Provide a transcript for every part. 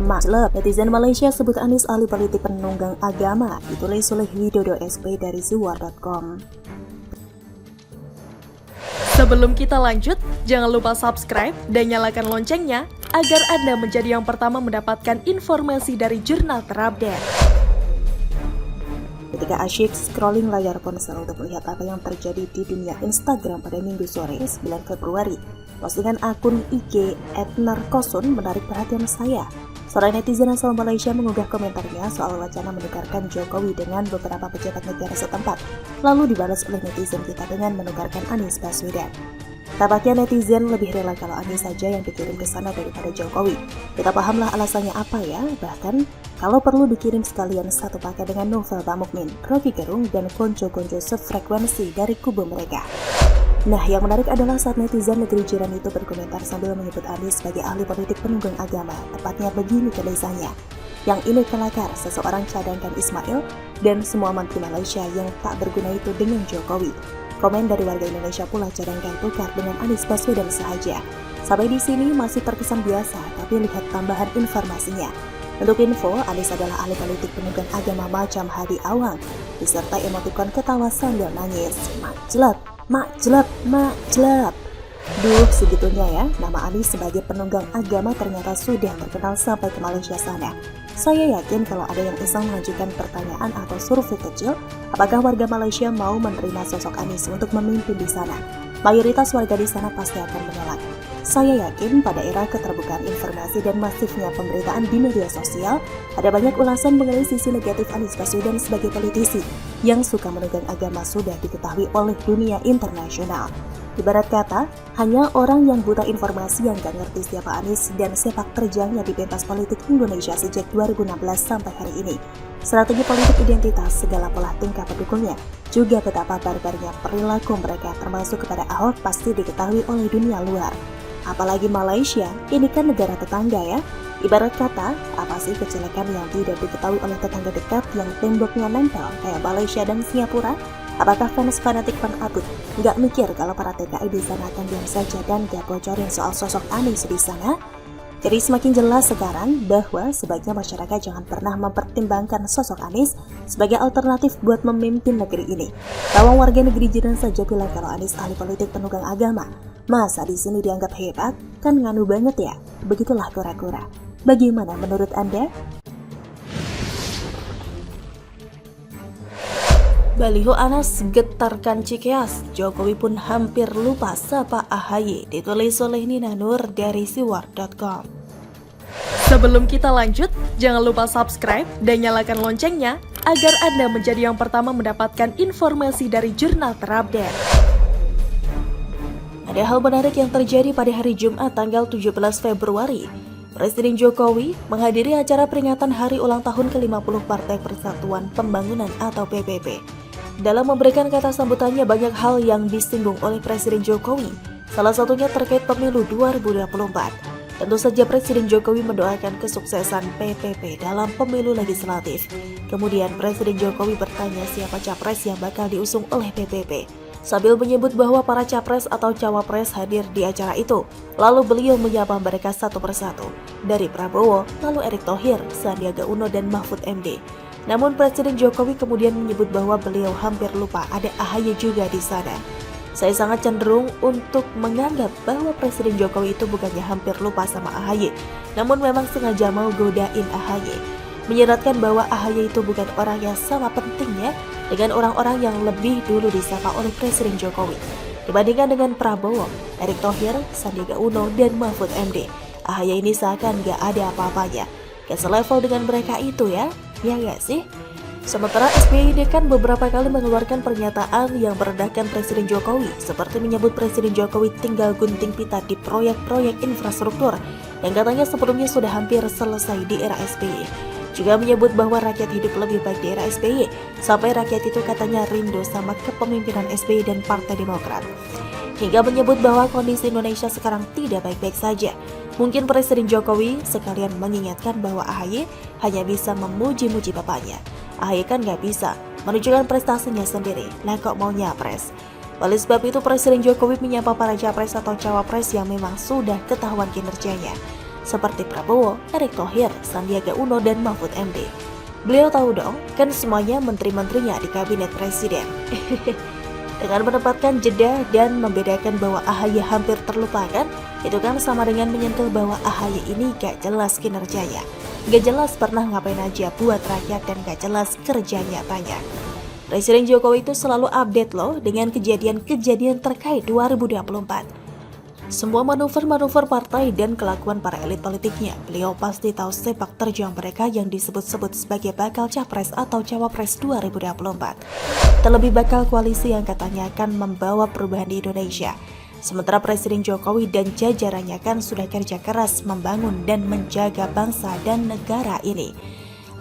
Maklub, netizen Malaysia sebut Anies ahli politik penunggang agama, ditulis oleh Widodo SP dari Zuar.com. Sebelum kita lanjut, jangan lupa subscribe dan nyalakan loncengnya agar Anda menjadi yang pertama mendapatkan informasi dari jurnal terupdate. Ketika asyik scrolling layar ponsel untuk melihat apa yang terjadi di dunia Instagram pada Minggu sore 9 Februari, postingan akun IG @narkosun menarik perhatian saya. Seorang netizen asal Malaysia mengunggah komentarnya soal wacana menukarkan Jokowi dengan beberapa pejabat negara setempat, lalu dibalas oleh netizen kita dengan menukarkan Anies Baswedan. Tampaknya netizen lebih rela kalau Anies saja yang dikirim ke sana daripada Jokowi. Kita pahamlah alasannya apa ya, bahkan kalau perlu dikirim sekalian satu paket dengan Novel Bamukmin, Rocky Gerung, dan konco-konco sefrekuensi dari kubu mereka. Nah, yang menarik adalah saat netizen negeri jiran itu berkomentar sambil menyebut Anies sebagai ahli politik penunggang agama, tepatnya begini tulisannya. Yang ini kelakar, seseorang cadangkan Ismail dan semua menteri Malaysia yang tak berguna itu dengan Jokowi. Komen dari warga Indonesia pula cadangkan tukar dengan Anies Baswedan sahaja. Sampai di sini masih terkesan biasa, tapi lihat tambahan informasinya. Untuk info, Anies adalah ahli politik penunggang agama macam Hadi Awang, disertai emotikon ketawa sambil nangis. Mak Duh, segitunya ya, nama Anies sebagai penunggang agama ternyata sudah terkenal sampai ke Malaysia sana. Saya yakin kalau ada yang iseng mengajukan pertanyaan atau survei kecil, apakah warga Malaysia mau menerima sosok Anies untuk memimpin di sana? Mayoritas warga di sana pasti akan menolak. Saya yakin pada era keterbukaan informasi dan masifnya pemberitaan di media sosial, ada banyak ulasan mengenai sisi negatif Anies Baswedan sebagai politisi yang suka menunggang agama sudah diketahui oleh dunia internasional. Ibarat kata, hanya orang yang buta informasi yang gak ngerti siapa Anies dan sepak terjangnya di pentas politik Indonesia sejak 2016 sampai hari ini. Strategi politik identitas segala pola tingkah pendukungnya, juga betapa barbarnya perilaku mereka termasuk kepada Ahok pasti diketahui oleh dunia luar. Apalagi Malaysia, ini kan negara tetangga ya. Ibarat kata, apa sih kejelekan yang tidak diketahui oleh tetangga dekat yang temboknya nempel kayak Malaysia dan Singapura? Apakah fans fanatik Pan Abud nggak mikir kalau para TKI di sana akan diam saja dan gak bocorin soal sosok Anies di sana? Jadi semakin jelas sekarang bahwa sebaiknya masyarakat jangan pernah mempertimbangkan sosok Anies sebagai alternatif buat memimpin negeri ini. Bawang warga negeri jiran saja bilang kalau Anies ahli politik penunggang agama. Masa di sini dianggap hebat? Kan nganu banget ya? Begitulah kura-kura. Bagaimana menurut Anda? Baliho Anas getarkan Cikeas, Jokowi pun hampir lupa sapa AHY, ditulis oleh Nina Nur dari Zuar.com. Sebelum kita lanjut, jangan lupa subscribe dan nyalakan loncengnya agar Anda menjadi yang pertama mendapatkan informasi dari jurnal terupdate. Ada hal menarik yang terjadi pada hari Jumat tanggal 17 Februari. Presiden Jokowi menghadiri acara peringatan hari ulang tahun ke-50 Partai Persatuan Pembangunan atau PPP. Dalam memberikan kata sambutannya, banyak hal yang disinggung oleh Presiden Jokowi, salah satunya terkait pemilu 2024. Tentu saja Presiden Jokowi mendoakan kesuksesan PPP dalam pemilu legislatif. Kemudian Presiden Jokowi bertanya siapa capres yang bakal diusung oleh PPP, sambil menyebut bahwa para capres atau cawapres hadir di acara itu. Lalu beliau menyapa mereka satu persatu, dari Prabowo, lalu Erick Thohir, Sandiaga Uno, dan Mahfud MD. Namun Presiden Jokowi kemudian menyebut bahwa beliau hampir lupa ada AHY juga di sana. Saya sangat cenderung untuk menganggap bahwa Presiden Jokowi itu bukannya hampir lupa sama AHY, namun memang sengaja mau godain AHY. Menyeratkan bahwa AHY itu bukan orang yang sama pentingnya dengan orang-orang yang lebih dulu disapa oleh Presiden Jokowi. Dibandingkan dengan Prabowo, Erick Thohir, Sandiaga Uno, dan Mahfud MD, AHY ini seakan gak ada apa-apanya. Gak selevel dengan mereka itu ya gak sih? Sementara SBY ini kan beberapa kali mengeluarkan pernyataan yang merendahkan Presiden Jokowi, seperti menyebut Presiden Jokowi tinggal gunting pita di proyek-proyek infrastruktur yang katanya sebelumnya sudah hampir selesai di era SBY. Juga menyebut bahwa rakyat hidup lebih baik di era SBY, sampai rakyat itu katanya rindu sama kepemimpinan SBY dan Partai Demokrat. Hingga menyebut bahwa kondisi Indonesia sekarang tidak baik-baik saja. Mungkin Presiden Jokowi sekalian mengingatkan bahwa AHY hanya bisa memuji-muji bapaknya. AHY kan gak bisa menunjukkan prestasinya sendiri, lah kok mau nyapres. Oleh sebab itu Presiden Jokowi menyapa para capres atau cawapres yang memang sudah ketahuan kinerjanya. seperti Prabowo, Erick Thohir, Sandiaga Uno, dan Mahfud MD. Beliau tahu dong, kan semuanya menteri-menterinya di kabinet presiden. Dengan menempatkan jeda dan membedakan bahwa AHY hampir terlupakan, itu kan sama dengan menyentuh bahwa AHY ini gak jelas kinerjanya. Gak jelas pernah ngapain aja buat rakyat dan gak jelas kerjanya banyak. Presiden Jokowi itu selalu update loh dengan kejadian-kejadian terkait 2024. Semua manuver-manuver partai dan kelakuan para elit politiknya, beliau pasti tahu sepak terjang mereka yang disebut-sebut sebagai bakal capres atau cawapres 2024. Terlebih bakal koalisi yang katanya akan membawa perubahan di Indonesia. Sementara Presiden Jokowi dan jajarannya kan sudah kerja keras membangun dan menjaga bangsa dan negara ini.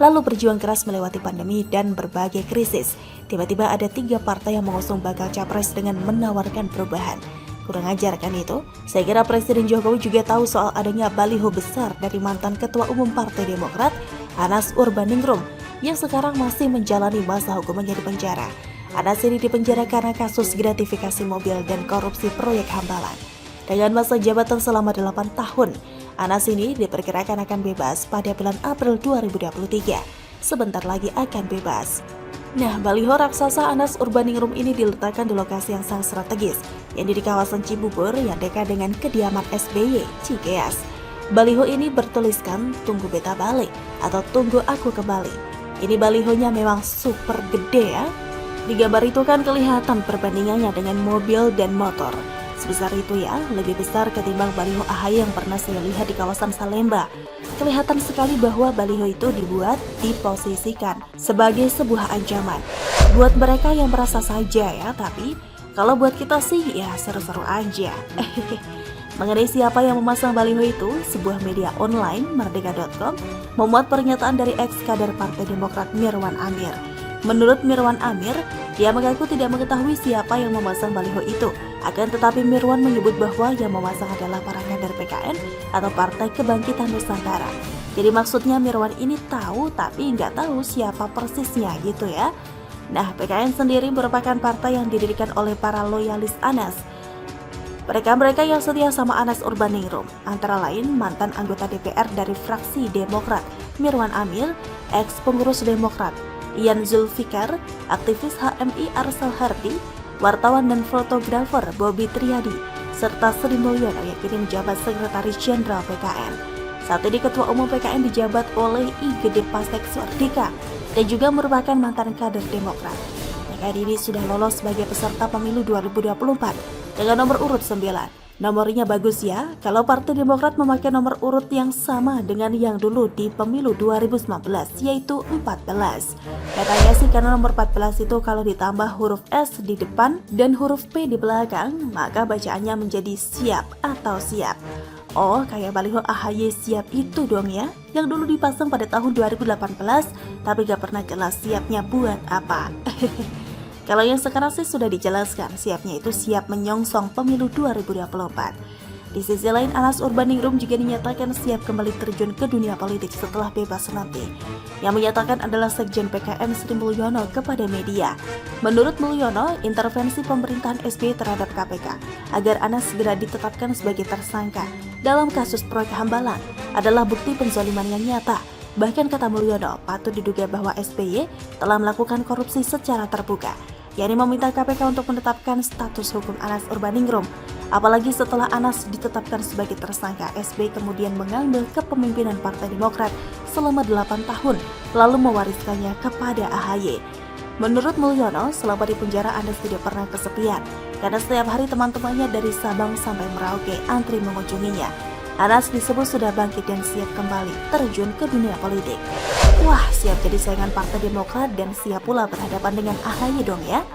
Lalu berjuang keras melewati pandemi dan berbagai krisis. Tiba-tiba ada 3 partai yang mengusung bakal capres dengan menawarkan perubahan. Kurang ajar kan itu? Saya kira Presiden Jokowi juga tahu soal adanya baliho besar dari mantan Ketua Umum Partai Demokrat, Anas Urbaningrum, yang sekarang masih menjalani masa hukumannya di penjara. Anas ini dipenjara karena kasus gratifikasi mobil dan korupsi proyek Hambalang. Dengan masa jabatan selama 8 tahun, Anas ini diperkirakan akan bebas pada bulan April 2023. Sebentar lagi akan bebas. Nah, baliho raksasa Anas Urbaningrum ini diletakkan di lokasi yang sangat strategis, yakni di kawasan Cibubur yang dekat dengan kediaman SBY, Cikeas. Baliho ini bertuliskan "Tunggu beta balik" atau "Tunggu aku kembali". Ini balihonya memang super gede ya. Di gambar itu kan kelihatan perbandingannya dengan mobil dan motor. Sebesar itu ya, lebih besar ketimbang baliho AHY yang pernah saya lihat di kawasan Salemba. Kelihatan sekali bahwa baliho itu diposisikan sebagai sebuah ancaman. Buat mereka yang merasa saja ya, tapi kalau buat kita sih ya seru-seru aja. Mengenai siapa yang memasang baliho itu, sebuah media online, Merdeka.com, memuat pernyataan dari ex-kader Partai Demokrat Mirwan Amir. Menurut Mirwan Amir, dia mengaku tidak mengetahui siapa yang memasang baliho itu. Akan tetapi Mirwan menyebut bahwa yang memasang adalah para kader PKN atau Partai Kebangkitan Nusantara. Jadi maksudnya Mirwan ini tahu tapi nggak tahu siapa persisnya gitu ya. Nah, PKN sendiri merupakan partai yang didirikan oleh para loyalis Anas. Mereka-mereka yang setia sama Anas Urbaningrum, antara lain mantan anggota DPR dari fraksi Demokrat, Mirwan Amir, ex-pengurus Demokrat, Ian Zulfikar, aktivis HMI Arsal Hardi, wartawan dan fotografer Bobi Triadi, serta Sri Mulyono yang kini menjabat Sekretaris Jenderal PKN. Saat ini Ketua Umum PKN dijabat oleh I Gede Pasek Suardika dan juga merupakan mantan kader Demokrat. PKN ini sudah lolos sebagai peserta pemilu 2024 dengan nomor urut 9. Nomornya bagus ya, kalau Partai Demokrat memakai nomor urut yang sama dengan yang dulu di pemilu 2019, yaitu 14. Katanya sih karena nomor 14 itu kalau ditambah huruf S di depan dan huruf P di belakang, maka bacaannya menjadi siap atau siap. Oh, kayak baliho AHY siap itu dong ya, yang dulu dipasang pada tahun 2018, tapi gak pernah jelas siapnya buat apa. Kalau yang sekarang sih sudah dijelaskan, siapnya itu siap menyongsong pemilu 2024. Di sisi lain, Anas Urbaningrum juga dinyatakan siap kembali terjun ke dunia politik setelah bebas nanti. Yang menyatakan adalah Sekjen PKN Sri Mulyono kepada media. Menurut Mulyono, intervensi pemerintahan SBY terhadap KPK agar Anas segera ditetapkan sebagai tersangka dalam kasus proyek Hambalang adalah bukti penzaliman yang nyata. Bahkan kata Mulyono, patut diduga bahwa SBY telah melakukan korupsi secara terbuka, yakni meminta KPK untuk menetapkan status hukum Anas Urbaningrum. Apalagi setelah Anas ditetapkan sebagai tersangka, SBY kemudian mengambil kepemimpinan Partai Demokrat selama 8 tahun, lalu mewariskannya kepada AHY. Menurut Mulyono, selama di penjara Anas tidak pernah kesepian, karena setiap hari teman-temannya dari Sabang sampai Merauke antri mengunjunginya. Anas disebut sudah bangkit dan siap kembali terjun ke dunia politik. Wah, siap jadi saingan Partai Demokrat dan siap pula berhadapan dengan AHY dong ya.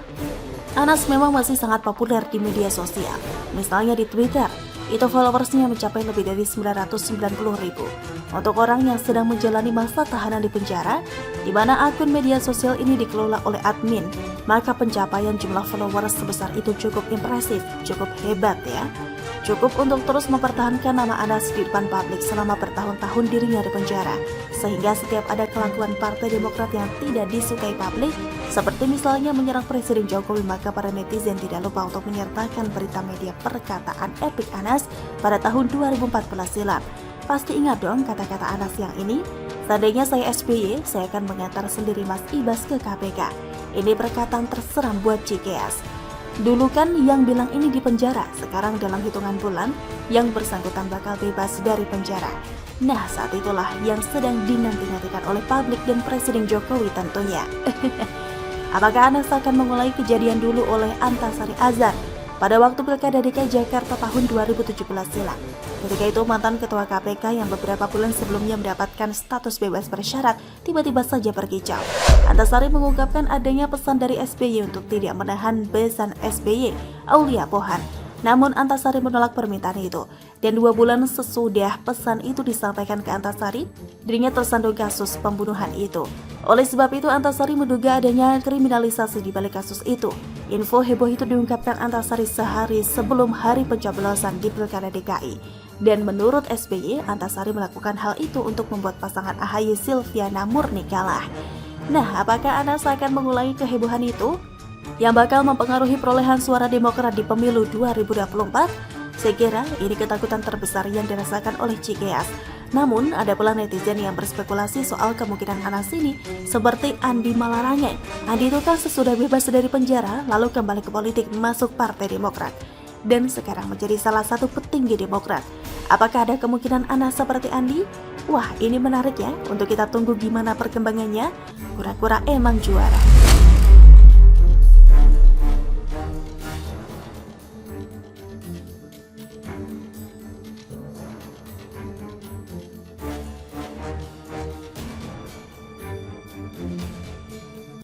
Anas memang masih sangat populer di media sosial. Misalnya di Twitter, itu followersnya mencapai lebih dari 990.000. Untuk orang yang sedang menjalani masa tahanan di penjara, di mana akun media sosial ini dikelola oleh admin, maka pencapaian jumlah followers sebesar itu cukup impresif, cukup hebat ya. Cukup untuk terus mempertahankan nama Anas di depan publik selama bertahun-tahun dirinya di penjara. Sehingga setiap ada kelakuan Partai Demokrat yang tidak disukai publik, seperti misalnya menyerang Presiden Jokowi, maka para netizen tidak lupa untuk menyertakan berita media perkataan epik Anas pada tahun 2014 silam. Pasti ingat dong kata-kata Anas yang ini. Seandainya saya SBY, saya akan mengantar sendiri Mas Ibas ke KPK. Ini perkataan terseram buat Cikeas. Dulu kan yang bilang ini di penjara, sekarang dalam hitungan bulan yang bersangkutan bakal bebas dari penjara. Nah, saat itulah yang sedang dinanti-nantikan oleh publik dan Presiden Jokowi tentunya. Apakah Anas akan mengulangi kejadian dulu oleh Antasari Azhar pada waktu Pilkada DKI Jakarta tahun 2017 silam? Ketika itu mantan Ketua KPK yang beberapa bulan sebelumnya mendapatkan status bebas bersyarat tiba-tiba saja berkicau. Antasari mengungkapkan adanya pesan dari SBY untuk tidak menahan besan SBY, Aulia Pohan. Namun Antasari menolak permintaan itu. Dan 2 bulan sesudah pesan itu disampaikan ke Antasari, dirinya tersandung kasus pembunuhan itu. Oleh sebab itu Antasari menduga adanya kriminalisasi di balik kasus itu. Info heboh itu diungkapkan Antasari sehari sebelum hari pencoblosan di Pilkada DKI. Dan menurut SBY, Antasari melakukan hal itu untuk membuat pasangan AHY Silviana Murni kalah. Nah, apakah Anas akan mengulangi kehebohan itu yang bakal mempengaruhi perolehan suara Demokrat di pemilu 2024? Saya kira ini ketakutan terbesar yang dirasakan oleh Cikeas. Namun, ada pula netizen yang berspekulasi soal kemungkinan Anas ini seperti Andi Malarangeng. Andi itu kan sesudah bebas dari penjara, lalu kembali ke politik masuk Partai Demokrat. Dan sekarang menjadi salah satu petinggi Demokrat. Apakah ada kemungkinan Anas seperti Andi? Wah, ini menarik ya, untuk kita tunggu gimana perkembangannya. Kura-kura emang juara.